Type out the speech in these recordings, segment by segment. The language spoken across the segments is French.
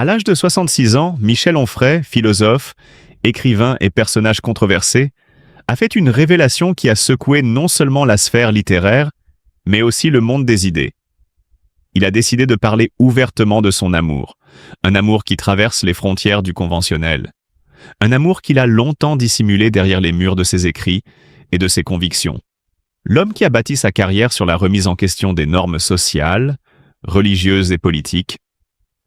À l'âge de 66 ans, Michel Onfray, philosophe, écrivain et personnage controversé, a fait une révélation qui a secoué non seulement la sphère littéraire, mais aussi le monde des idées. Il a décidé de parler ouvertement de son amour, un amour qui traverse les frontières du conventionnel, un amour qu'il a longtemps dissimulé derrière les murs de ses écrits et de ses convictions. L'homme qui a bâti sa carrière sur la remise en question des normes sociales, religieuses et politiques,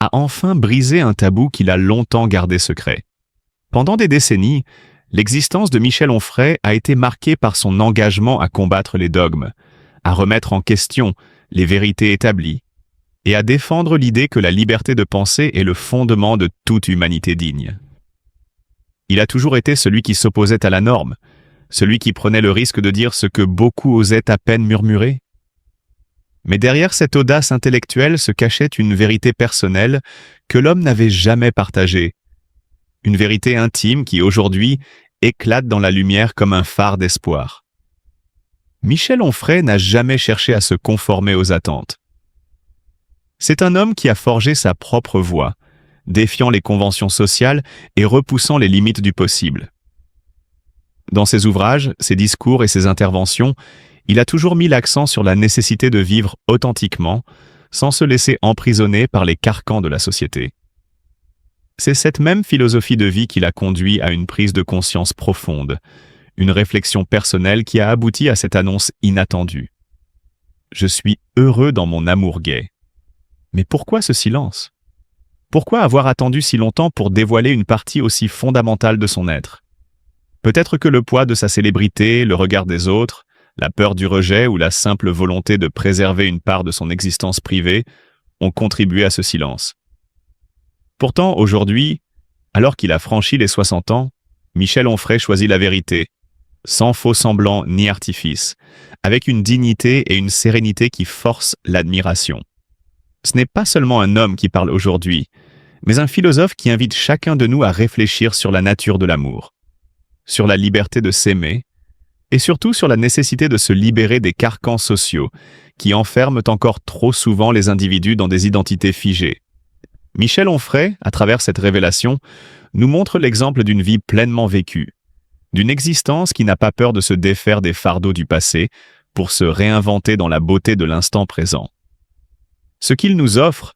a enfin brisé un tabou qu'il a longtemps gardé secret. Pendant des décennies, l'existence de Michel Onfray a été marquée par son engagement à combattre les dogmes, à remettre en question les vérités établies et à défendre l'idée que la liberté de penser est le fondement de toute humanité digne. Il a toujours été celui qui s'opposait à la norme, celui qui prenait le risque de dire ce que beaucoup osaient à peine murmurer. Mais derrière cette audace intellectuelle se cachait une vérité personnelle que l'homme n'avait jamais partagée. Une vérité intime qui, aujourd'hui, éclate dans la lumière comme un phare d'espoir. Michel Onfray n'a jamais cherché à se conformer aux attentes. C'est un homme qui a forgé sa propre voie, défiant les conventions sociales et repoussant les limites du possible. Dans ses ouvrages, ses discours et ses interventions, il a toujours mis l'accent sur la nécessité de vivre authentiquement, sans se laisser emprisonner par les carcans de la société. C'est cette même philosophie de vie qui l'a conduit à une prise de conscience profonde, une réflexion personnelle qui a abouti à cette annonce inattendue. Je suis heureux dans mon amour gay. Mais pourquoi ce silence? Pourquoi avoir attendu si longtemps pour dévoiler une partie aussi fondamentale de son être? Peut-être que le poids de sa célébrité, le regard des autres, la peur du rejet ou la simple volonté de préserver une part de son existence privée ont contribué à ce silence. Pourtant, aujourd'hui, alors qu'il a franchi les 60 ans, Michel Onfray choisit la vérité, sans faux semblant ni artifice, avec une dignité et une sérénité qui forcent l'admiration. Ce n'est pas seulement un homme qui parle aujourd'hui, mais un philosophe qui invite chacun de nous à réfléchir sur la nature de l'amour, sur la liberté de s'aimer, et surtout sur la nécessité de se libérer des carcans sociaux qui enferment encore trop souvent les individus dans des identités figées. Michel Onfray, à travers cette révélation, nous montre l'exemple d'une vie pleinement vécue, d'une existence qui n'a pas peur de se défaire des fardeaux du passé pour se réinventer dans la beauté de l'instant présent. Ce qu'il nous offre,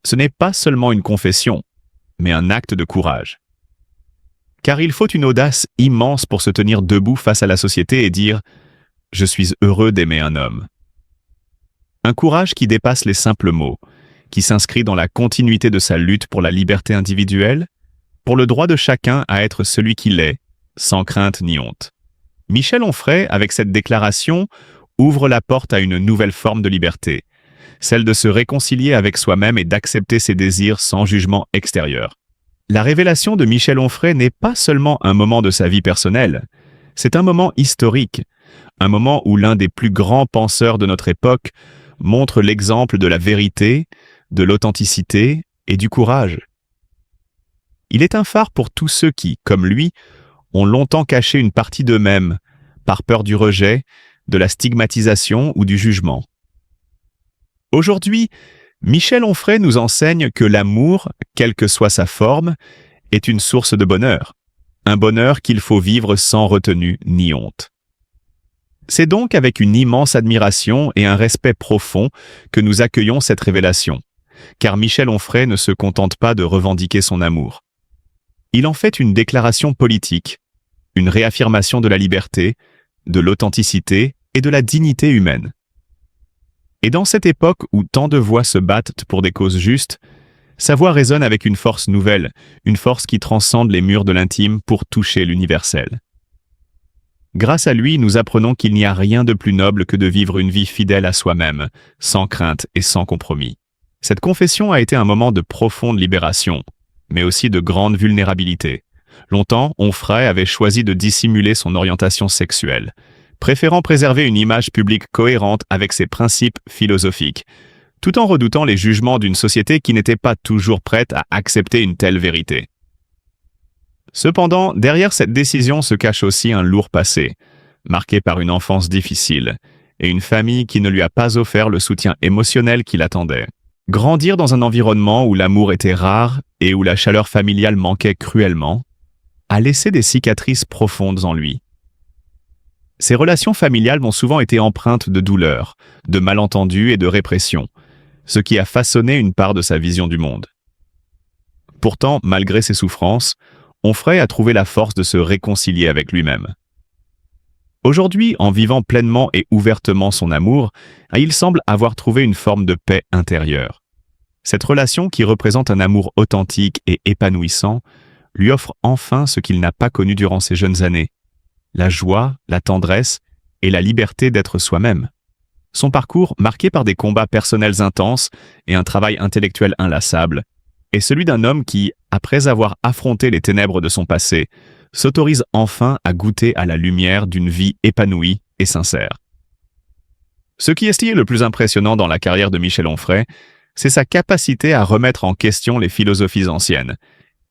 ce n'est pas seulement une confession, mais un acte de courage. Car il faut une audace immense pour se tenir debout face à la société et dire « Je suis heureux d'aimer un homme ». Un courage qui dépasse les simples mots, qui s'inscrit dans la continuité de sa lutte pour la liberté individuelle, pour le droit de chacun à être celui qu'il est, sans crainte ni honte. Michel Onfray, avec cette déclaration, ouvre la porte à une nouvelle forme de liberté, celle de se réconcilier avec soi-même et d'accepter ses désirs sans jugement extérieur. La révélation de Michel Onfray n'est pas seulement un moment de sa vie personnelle, c'est un moment historique, un moment où l'un des plus grands penseurs de notre époque montre l'exemple de la vérité, de l'authenticité et du courage. Il est un phare pour tous ceux qui, comme lui, ont longtemps caché une partie d'eux-mêmes, par peur du rejet, de la stigmatisation ou du jugement. Aujourd'hui, Michel Onfray nous enseigne que l'amour, quelle que soit sa forme, est une source de bonheur, un bonheur qu'il faut vivre sans retenue ni honte. C'est donc avec une immense admiration et un respect profond que nous accueillons cette révélation, car Michel Onfray ne se contente pas de revendiquer son amour. Il en fait une déclaration politique, une réaffirmation de la liberté, de l'authenticité et de la dignité humaine. Et dans cette époque où tant de voix se battent pour des causes justes, sa voix résonne avec une force nouvelle, une force qui transcende les murs de l'intime pour toucher l'universel. Grâce à lui, nous apprenons qu'il n'y a rien de plus noble que de vivre une vie fidèle à soi-même, sans crainte et sans compromis. Cette confession a été un moment de profonde libération, mais aussi de grande vulnérabilité. Longtemps, Onfray avait choisi de dissimuler son orientation sexuelle, préférant préserver une image publique cohérente avec ses principes philosophiques, tout en redoutant les jugements d'une société qui n'était pas toujours prête à accepter une telle vérité. Cependant, derrière cette décision se cache aussi un lourd passé, marqué par une enfance difficile et une famille qui ne lui a pas offert le soutien émotionnel qu'il attendait. Grandir dans un environnement où l'amour était rare et où la chaleur familiale manquait cruellement a laissé des cicatrices profondes en lui. Ses relations familiales ont souvent été empreintes de douleur, de malentendus et de répression, ce qui a façonné une part de sa vision du monde. Pourtant, malgré ses souffrances, Onfray a trouvé la force de se réconcilier avec lui-même. Aujourd'hui, en vivant pleinement et ouvertement son amour, il semble avoir trouvé une forme de paix intérieure. Cette relation, qui représente un amour authentique et épanouissant, lui offre enfin ce qu'il n'a pas connu durant ses jeunes années: la joie, la tendresse et la liberté d'être soi-même. Son parcours, marqué par des combats personnels intenses et un travail intellectuel inlassable, est celui d'un homme qui, après avoir affronté les ténèbres de son passé, s'autorise enfin à goûter à la lumière d'une vie épanouie et sincère. Ce qui est le plus impressionnant dans la carrière de Michel Onfray, c'est sa capacité à remettre en question les philosophies anciennes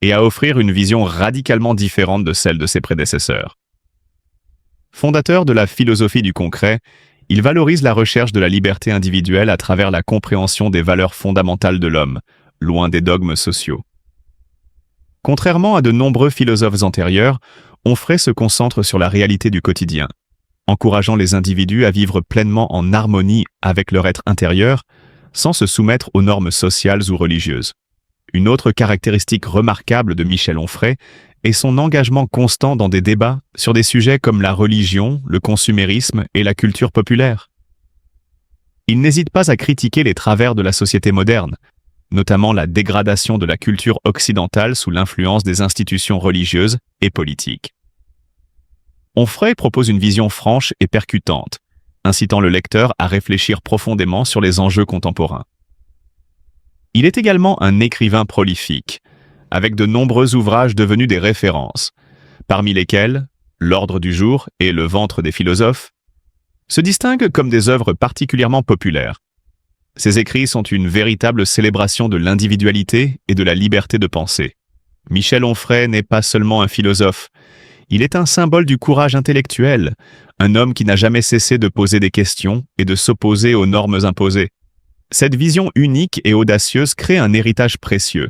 et à offrir une vision radicalement différente de celle de ses prédécesseurs. Fondateur de la philosophie du concret, il valorise la recherche de la liberté individuelle à travers la compréhension des valeurs fondamentales de l'homme, loin des dogmes sociaux. Contrairement à de nombreux philosophes antérieurs, Onfray se concentre sur la réalité du quotidien, encourageant les individus à vivre pleinement en harmonie avec leur être intérieur, sans se soumettre aux normes sociales ou religieuses. Une autre caractéristique remarquable de Michel Onfray est son engagement constant dans des débats sur des sujets comme la religion, le consumérisme et la culture populaire. Il n'hésite pas à critiquer les travers de la société moderne, notamment la dégradation de la culture occidentale sous l'influence des institutions religieuses et politiques. Onfray propose une vision franche et percutante, incitant le lecteur à réfléchir profondément sur les enjeux contemporains. Il est également un écrivain prolifique, avec de nombreux ouvrages devenus des références, parmi lesquels L'Ordre du jour et Le ventre des philosophes se distinguent comme des œuvres particulièrement populaires. Ses écrits sont une véritable célébration de l'individualité et de la liberté de penser. Michel Onfray n'est pas seulement un philosophe, il est un symbole du courage intellectuel, un homme qui n'a jamais cessé de poser des questions et de s'opposer aux normes imposées. Cette vision unique et audacieuse crée un héritage précieux,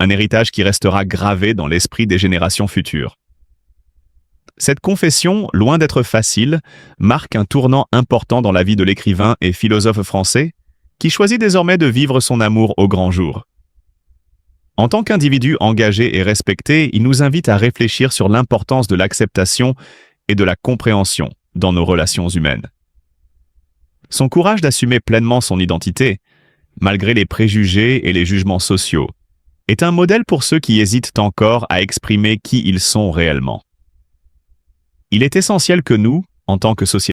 un héritage qui restera gravé dans l'esprit des générations futures. Cette confession, loin d'être facile, marque un tournant important dans la vie de l'écrivain et philosophe français, qui choisit désormais de vivre son amour au grand jour. En tant qu'individu engagé et respecté, il nous invite à réfléchir sur l'importance de l'acceptation et de la compréhension dans nos relations humaines. Son courage d'assumer pleinement son identité, malgré les préjugés et les jugements sociaux, est un modèle pour ceux qui hésitent encore à exprimer qui ils sont réellement. Il est essentiel que nous, en tant que société,